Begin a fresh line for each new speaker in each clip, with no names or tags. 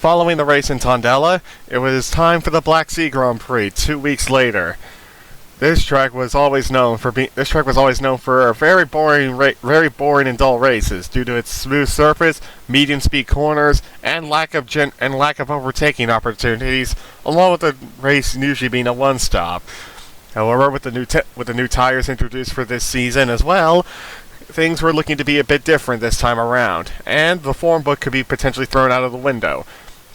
Following the race in Tondela, it was time for the Black Sea Grand Prix 2 weeks later. This track was always known for very boring and dull races due to its smooth surface, medium-speed corners, and lack of overtaking opportunities, along with the race usually being a one-stop. However, with the new tires introduced for this season as well, things were looking to be a bit different this time around, and the form book could be potentially thrown out of the window.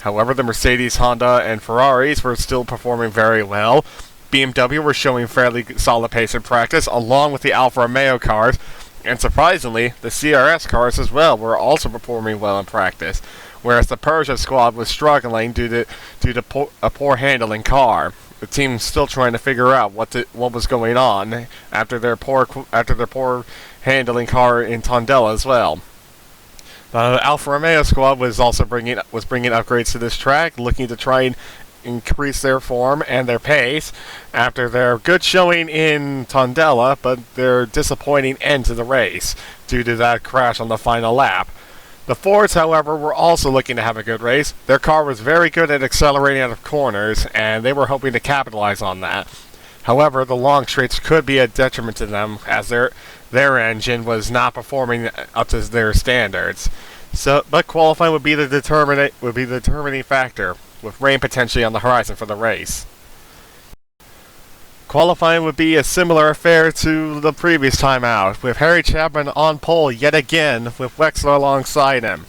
However, the Mercedes, Honda, and Ferraris were still performing very well. BMW were showing fairly solid pace in practice, along with the Alfa Romeo cars, and surprisingly, the CRS cars as well were also performing well in practice, whereas the Peugeot squad was struggling due to a poor handling car. The team's still trying to figure out what was going on after their poor handling car in Tondela as well. The Alfa Romeo squad was bringing upgrades to this track, looking to try and increase their form and their pace after their good showing in Tondela, but their disappointing end to the race due to that crash on the final lap. The Fords, however, were also looking to have a good race. Their car was very good at accelerating out of corners, and they were hoping to capitalize on that. However, the long straights could be a detriment to them, as their engine was not performing up to their standards. But qualifying would be the determining factor, with rain potentially on the horizon for the race. Qualifying would be a similar affair to the previous time out, with Harry Chapman on pole yet again, with Wexler alongside him.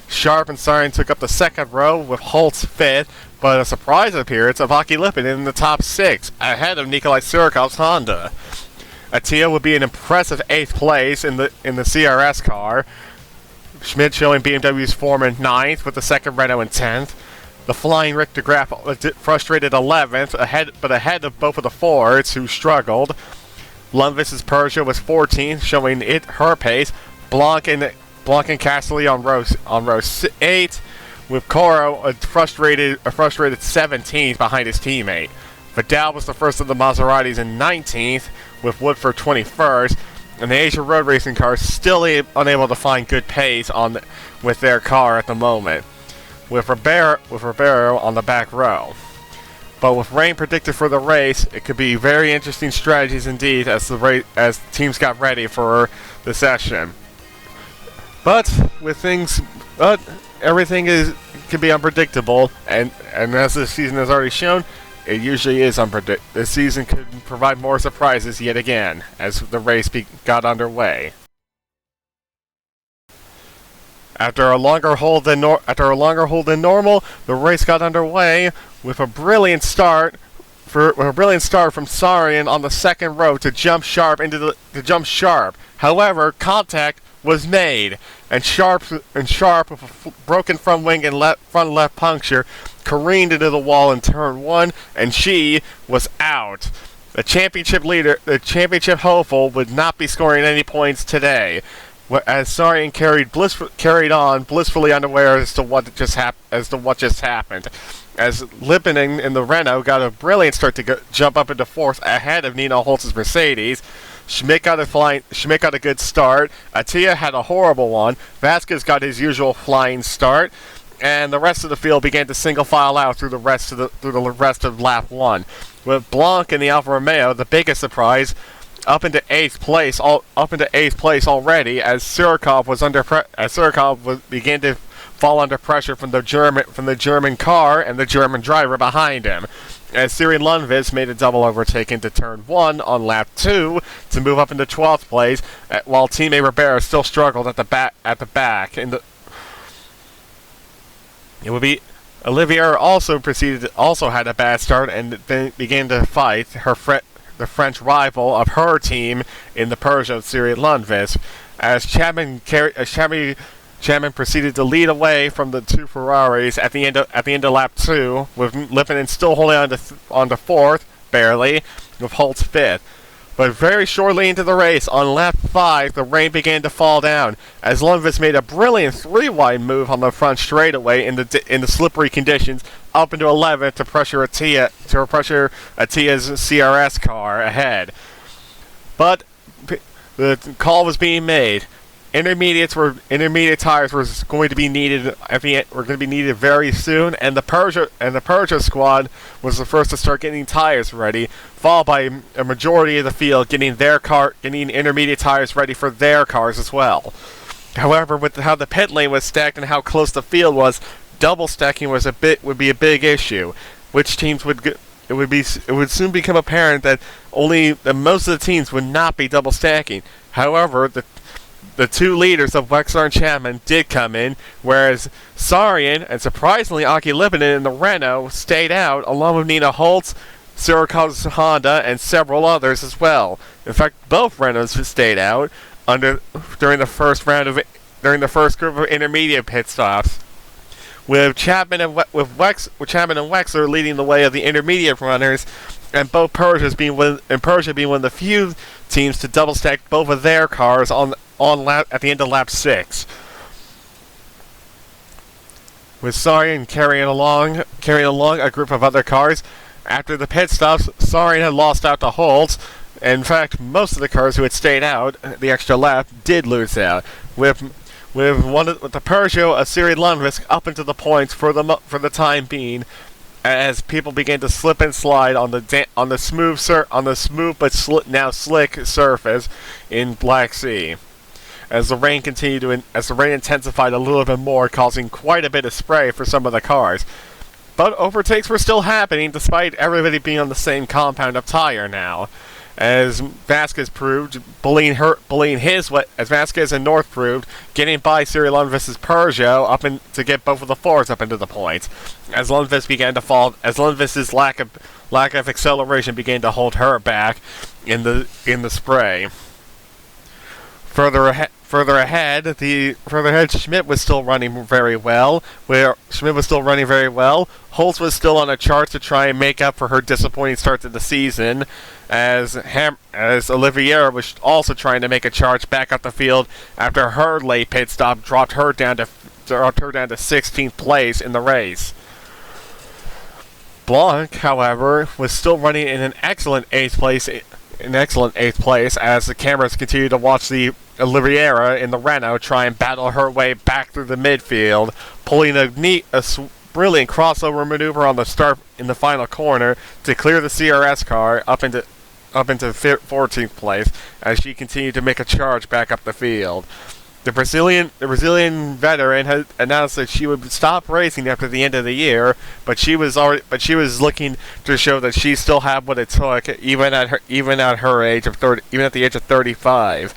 Sharp and Sarin took up the second row, with Holtz fifth, but a surprise appearance of Aki Lippin in the top six, ahead of Nikolai Surkov's Honda. Attia would be an impressive 8th place in the CRS car. Schmidt showing BMW's form in 9th, with the second Renault in 10th. The Flying Rick de Graaf frustrated 11th, ahead of both of the Fords, who struggled. Lundqvist's Peugeot was 14th, showing her pace. Blanc and Castelli on row 8, with Coro a frustrated 17th behind his teammate. Vidal was the first of the Maseratis in 19th, with Woodford 21st, and the Asia Road Racing cars still unable to find good pace with their car at the moment, with Ribeiro on the back row. But with rain predicted for the race, it could be very interesting strategies indeed as teams got ready for the session. But everything can be unpredictable, and as this season has already shown, it usually is unpredictable. This season could provide more surprises yet again as the race got underway. After a longer hold than normal, the race got underway with a brilliant start from Sarian on the second row to jump Sharp. However, contact was made, and Sharp with a broken front wing and front left puncture careened into the wall in turn 1, and she was out. The championship hopeful, would not be scoring any points today, as Sarian carried on blissfully unaware as to what just happened. As Lippin in the Renault got a brilliant start to jump up into 4th ahead of Nino Holtz's Mercedes. Schmidt got a good start. Attia had a horrible one. Vasquez got his usual flying start, and the rest of the field began to single file out through the rest of lap 1, with Blanc in the Alfa Romeo the biggest surprise, up into 8th place already, as Surkov began to fall under pressure from the German car and the German driver behind him, as Siri Lundqvist made a double overtake into turn 1 on lap 2 to move up into 12th place, while teammate Ribeiro still struggled at the back. Olivier also had a bad start and then began to fight the French rival of her team in the Peugeot Siri Lundqvist, as Chapman proceeded to lead away from the two Ferraris at the end of lap 2, with Lippinen still holding on to 4th, barely, with Holtz 5th. But very shortly into the race, on lap 5, the rain began to fall down, as Lundqvist made a brilliant 3-wide move on the front straightaway in the slippery conditions up into 11th to pressure Attia's CRS car ahead. But the call was being made. intermediate tires were going to be needed were going to be needed very soon, and the Persia squad was the first to start getting tires ready, followed by a majority of the field getting intermediate tires ready for their cars as well. However, with how the pit lane was stacked and how close the field was, double stacking would be a big issue. Which teams it would soon become apparent that most of the teams would not be double stacking. However, the two leaders of Wexler and Chapman did come in, whereas Sarian and surprisingly Aki Lipinen in the Renault stayed out, along with Nina Holtz, Syracuse Honda, and several others as well. In fact, both Renaults stayed out during the first group of intermediate pit stops, with Chapman and Wexler leading the way of the intermediate runners, and Persia being one of the few teams to double stack both of their cars at the end of lap 6. With Sarian carrying along a group of other cars. After the pit stops, Sarian had lost out to Holtz. In fact, most of the cars who had stayed out the extra lap did lose out, with the Peugeot of Siri Lundqvist up into the points for the time being, as people began to slip and slide on the smooth but now slick surface in Black Sea. As the rain intensified a little bit more, causing quite a bit of spray for some of the cars. But overtakes were still happening, despite everybody being on the same compound of tire now. As Vasquez proved, as Vasquez and North proved, getting by Siri Lundqvist's Peugeot to get both of the Fords up into the points. As Lundqvist began to fall, as Lundqvist's lack of acceleration began to hold her back in the spray. Further ahead, Schmidt was still running very well. Holtz was still on a chart to try and make up for her disappointing start to the season, as Oliveira was also trying to make a charge back up the field after her late pit stop dropped her down to 16th place in the race. Blanc, however, was still running in an excellent 8th place as the cameras continued to watch the Oliveira in the Renault try and battle her way back through the midfield, pulling a brilliant crossover maneuver on the start in the final corner to clear the CRS car up into 14th place as she continued to make a charge back up the field. The Brazilian veteran had announced that she would stop racing after the end of the year, but she was looking to show that she still had what it took, even at the age of 35,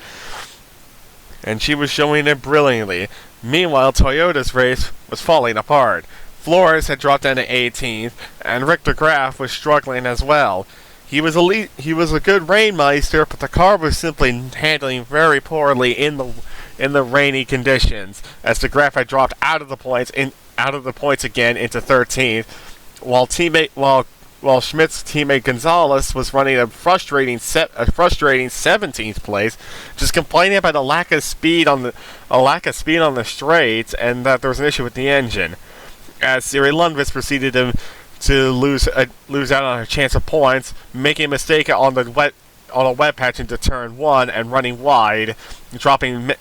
and she was showing it brilliantly. Meanwhile, Toyota's race was falling apart. Flores had dropped down to 18th, and Rick de Graaf was struggling as well. He was a good Rainmeister, but the car was simply handling very poorly in the rainy conditions, as de Graaf had dropped out of the points again into 13th, while Schmidt's teammate Gonzalez was running a frustrating 17th place, just complaining about a lack of speed on the straights and that there was an issue with the engine. As Siri Lundqvist proceeded to lose out on her chance of points, making a mistake on a wet patch into turn 1 and running wide, dropping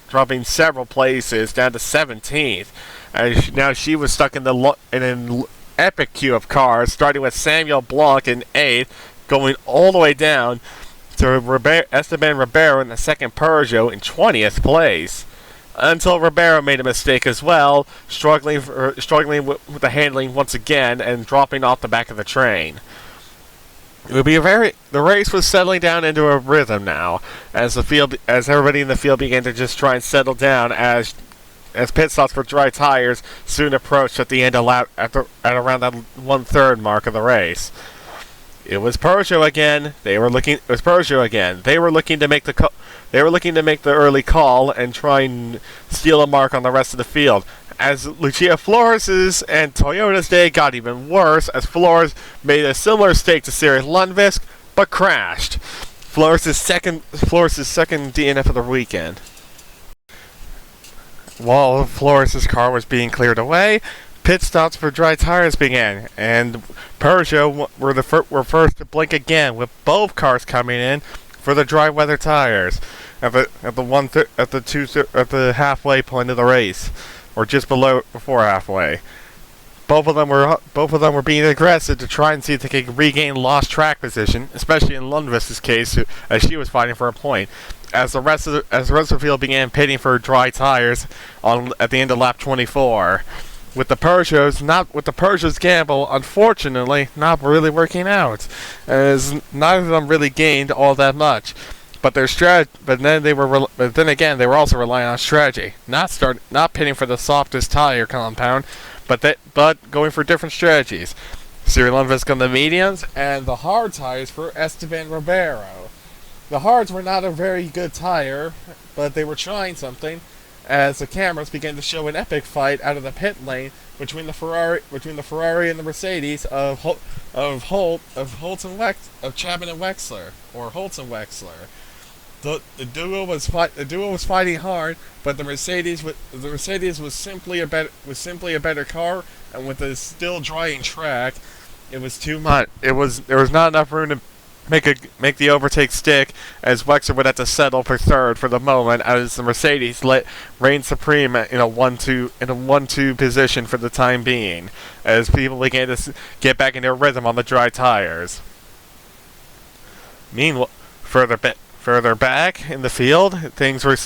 several places down to 17th. As now she was stuck in an epic queue of cars, starting with Samuel Blanc in 8th, going all the way down to Esteban Ribeiro in the second Peugeot in 20th place. Until Ribeiro made a mistake as well, struggling with the handling once again and dropping off the back of the train. The race was settling down into a rhythm now, as everybody in the field began to just try and settle down as pit stops for dry tires soon approached at the end of at around that 1/3 mark of the race. It was Peugeot again. They were looking to make the early call and try and steal a mark on the rest of the field. As Lucia Flores' and Toyota's day got even worse, as Flores made a similar mistake to Siri Lundqvist, but crashed. Flores' second DNF of the weekend. While Flores' car was being cleared away, pit stops for dry tires began, and Peugeot were first to blink again, with both cars coming in, for the dry weather tires at the halfway point of the race, or just before halfway. Both of them were being aggressive to try and see if they could regain lost track position, especially in Lundqvist's case, as she was fighting for a point. As the rest of the field began pitting for dry tires at the end of lap 24, with the Peugeot's gamble, unfortunately, not really working out, as neither of them really gained all that much. But then again, they were also relying on strategy, not pitting for the softest tire compound, but going for different strategies. Cyril Lundqvist got the mediums and the hard tires for Esteban Ribeiro. The hards were not a very good tire, but they were trying something, as the cameras began to show an epic fight out of the pit lane between the Ferrari and the Mercedes of Chapman and Wexler, or Holtz and Wexler. The duo was fighting hard, but the Mercedes was simply a better car, and with a still drying track, it was too much. There was not enough room to make the overtake stick, as Wexler would have to settle for third for the moment, as the Mercedes reigned supreme in a 1-2 position for the time being, as people began to get back in their rhythm on the dry tires. Meanwhile, further back in the field, things were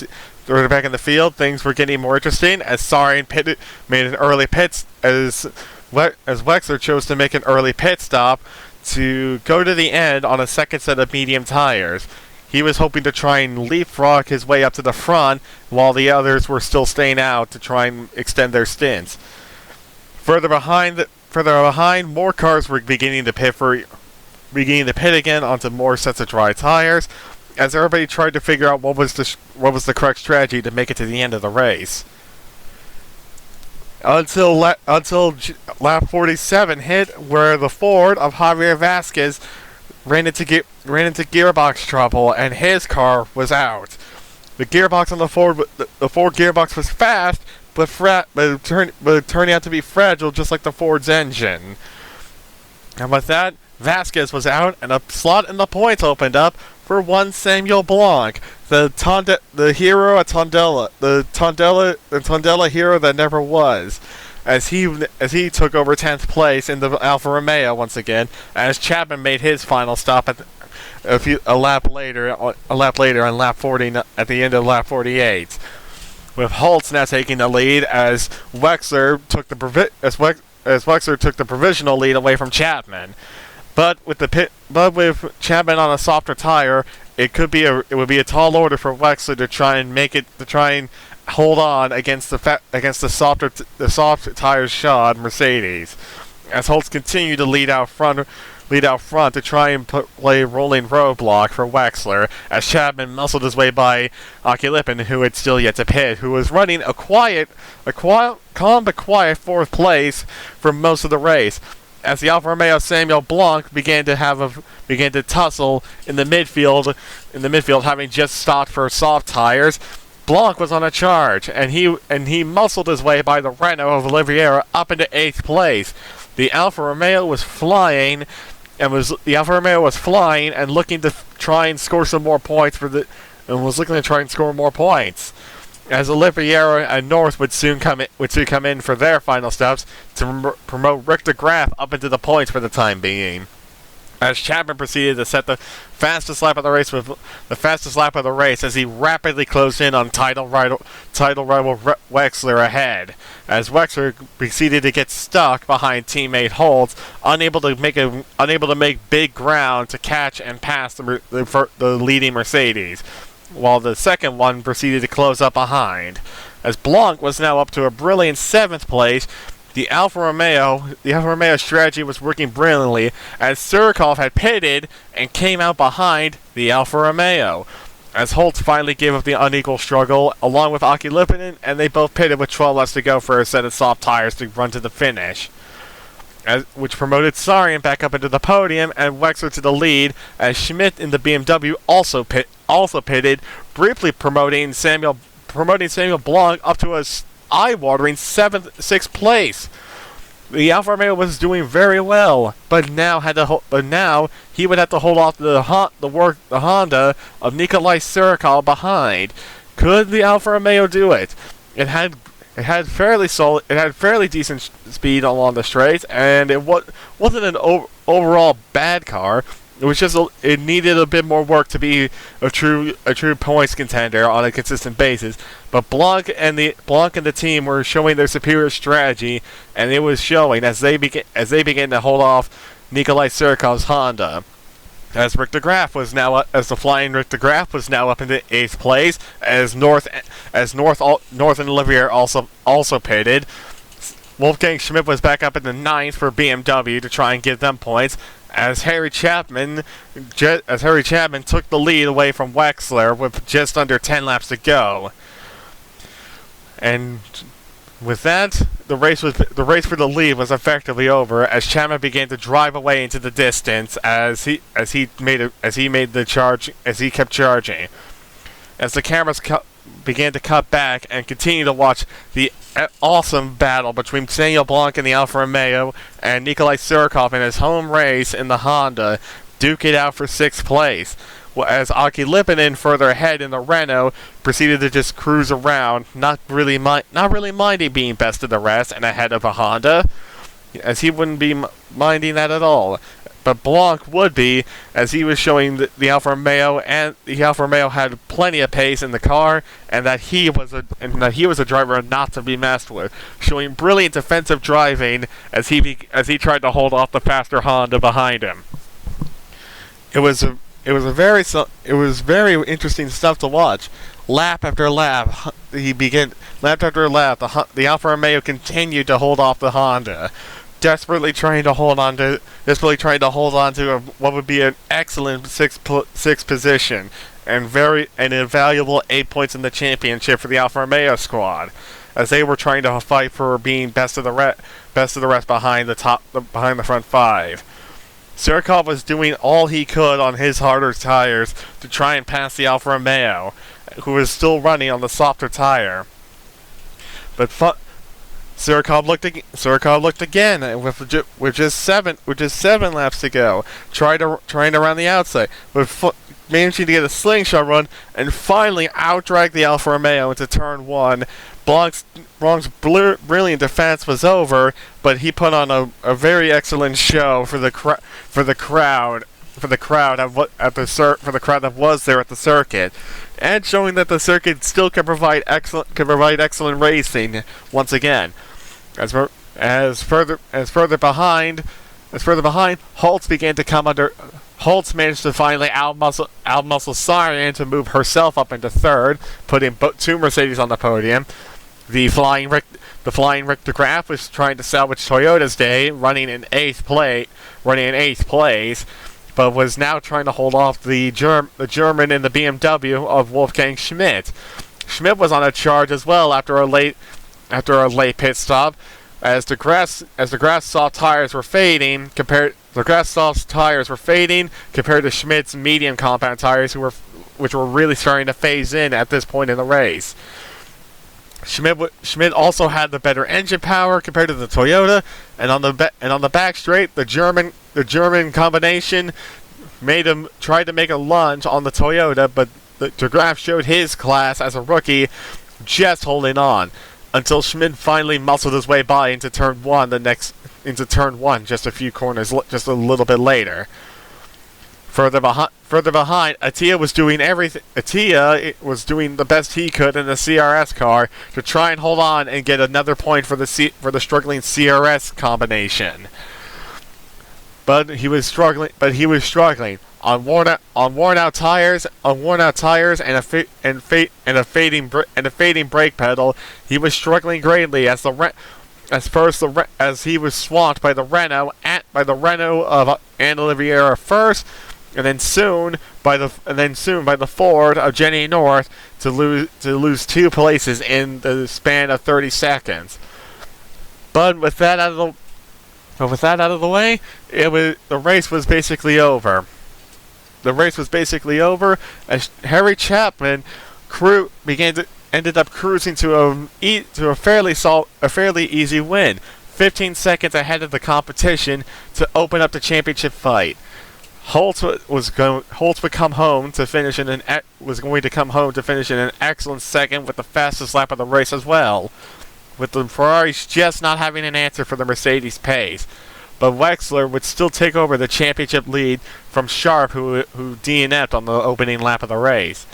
getting more interesting, as Sarin made an early pit as Wexler chose to make an early pit stop to go to the end on a second set of medium tires. He was hoping to try and leapfrog his way up to the front, while the others were still staying out to try and extend their stints. Further behind, more cars were beginning to pit again onto more sets of dry tires, as everybody tried to figure out what was the correct strategy to make it to the end of the race. Until lap 47 hit, where the Ford of Javier Vasquez ran into gearbox trouble, and his car was out. The gearbox on the Ford gearbox was fast, but it turned out to be fragile, just like the Ford's engine. And with that, Vasquez was out, and a slot in the points opened up for one Samuel Blanc, the hero at Tondela, the Tondela hero that never was, as he took over 10th place in the Alfa Romeo once again, as Chapman made his final stop a lap later on lap 40 at the end of lap 48, with Holtz now taking the lead as Wexler took the provisional lead away from Chapman. But with Chapman on a softer tire, it would be a tall order for Wexler to try and hold on against the soft tires shod Mercedes, as Holtz continued to lead out front to try and play rolling roadblock for Wexler, as Chapman muscled his way by Aki Lippin, who had still yet to pit, who was running a calm but quiet fourth place for most of the race, as the Alfa Romeo Samuel Blanc began to tussle in the midfield, having just stopped for soft tires. Blanc was on a charge, and he muscled his way by the Renault of Oliveira up into 8th place. The Alfa Romeo was flying, and looking to try and score some more points as Oliveira and North would soon come in for their final steps to promote Rick de Graaf up into the points for the time being. As Chapman proceeded to set the fastest lap of the race as he rapidly closed in on title rival Wexler ahead, as Wexler proceeded to get stuck behind teammate Holtz, unable to make big ground to catch and pass the leading Mercedes, while the second one proceeded to close up behind. As Blanc was now up to a brilliant 7th place, the Alfa Romeo strategy was working brilliantly, as Surikov had pitted and came out behind the Alfa Romeo, as Holtz finally gave up the unequal struggle along with Aki Lippinen, and they both pitted with 12 laps to go for a set of soft tires to run to the finish, which promoted Sarin back up into the podium and Wexler to the lead, as Schmidt in the BMW also pitted, briefly promoting Samuel Blanc up to a eye-watering 6th place. The Alfa Romeo was doing very well, but now he would have to hold off the Honda of Nikolai Surikov behind. Could the Alfa Romeo do it? It had fairly decent speed along the straight, and wasn't an overall bad car. It was just it needed a bit more work to be a true points contender on a consistent basis. But Blanc and the team were showing their superior strategy, and it was showing as they began to hold off Nikolai Surikov's Honda. As the flying Rick de Graaf was now up into 8th place, as North and Olivier also pitted. Wolfgang Schmidt was back up in the 9th for BMW to try and give them points, as Harry Chapman took the lead away from Wexler with just under 10 laps to go. And with that, the race for the lead was effectively over, as Chapman began to drive away into the distance as he kept charging. As the cameras began to cut back and continue to watch the awesome battle between Daniel Blanc in the Alfa Romeo and Nikolai Surikov in his home race in the Honda, duke it out for 6th place. As Aki Lipinen, further ahead in the Renault, proceeded to just cruise around, not really minding being best of the rest and ahead of a Honda, as he wouldn't be minding that at all. But Blanc would be, as he was showing the Alfa Romeo, and the Alfa Romeo had plenty of pace in the car, and that he was a driver not to be messed with, showing brilliant defensive driving as he tried to hold off the faster Honda behind him. It was very interesting stuff to watch. Lap after lap, the Alfa Romeo continued to hold off the Honda, desperately trying to hold on to what would be an excellent sixth position and an invaluable 8 points in the championship for the Alfa Romeo squad, as they were trying to fight for being best of the rest behind the front 5. Surikov was doing all he could on his harder tires to try and pass the Alfa Romeo, who was still running on the softer tire. But Surikov looked again with just seven laps to go, trying to run the outside, but managing to get a slingshot run and finally outdrag the Alfa Romeo into turn 1. Blanc's brilliant defense was over, but he put on a very excellent show for the crowd that was there at the circuit, and showing that the circuit still can provide excellent racing once again. As further behind, Holtz began to come under. Holtz managed to finally outmuscle Sarian to move herself up into 3rd, putting 2 Mercedes on the podium. The flying Rick de Graaf was trying to salvage Toyota's day, running in 8th place, but was now trying to hold off the German in the BMW of Wolfgang Schmidt. Schmidt was on a charge as well after a late pit stop, as de Graaf's soft tires were fading compared to Schmidt's medium compound tires, which were really starting to phase in at this point in the race. Schmidt also had the better engine power compared to the Toyota, and on the back straight, the German combination tried to make a lunge on the Toyota, but de Graaf showed his class as a rookie, just holding on until Schmidt finally muscled his way by into turn 1 just a few corners just a little bit later. Further behind, Attia was doing everything. Attia was doing the best he could in the CRS car to try and hold on and get another point for the struggling CRS combination. But he was struggling on worn out tires and a fading brake pedal. He was struggling greatly as he was swamped by the Renault of Anne Oliviera first, and then soon by the Ford of Jenny North to lose 2 places in the span of 30 seconds. But with that out of the way, the race was basically over. The race was basically over as Harry Chapman ended up cruising to a fairly easy win. 15 seconds ahead of the competition to open up the championship fight. Holtz was going to come home to finish in an excellent second with the fastest lap of the race as well, with the Ferraris just not having an answer for the Mercedes pace. But Wexler would still take over the championship lead from Sharp, who DNF'd on the opening lap of the race.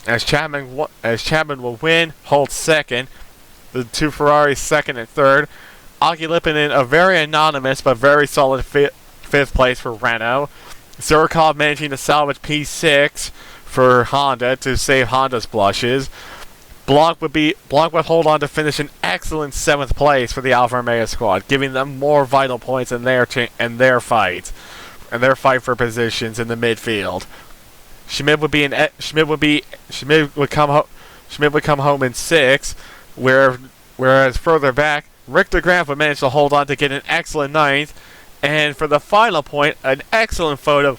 As Chapman will win, Holtz second, the two Ferraris second and third. Augie Lippinen, a very anonymous but very solid fifth place for Renault. Zurkov managing to salvage P6 for Honda to save Honda's blushes. Blanc would hold on to finish an excellent 7th place for the Alfa Romeo squad, giving them more vital points in their fight for positions in the midfield. Schmidt would come home in 6th, whereas further back, Rick de Graaf would manage to hold on to get an excellent 9th, and for the final point, an excellent photo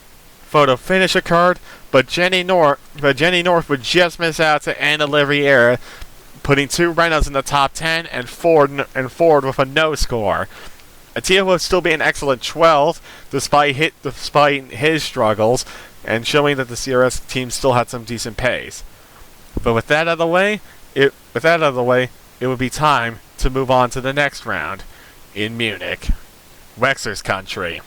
finish occurred, but Jenny North would just miss out to Anna Liviera, putting 2 Renaults in the top 10 and Ford with a no score. Attia would still be an excellent 12th despite his struggles, and showing that the CRS team still had some decent pace. But with that out of the way, it would be time to move on to the next round in Munich, Wexler's country.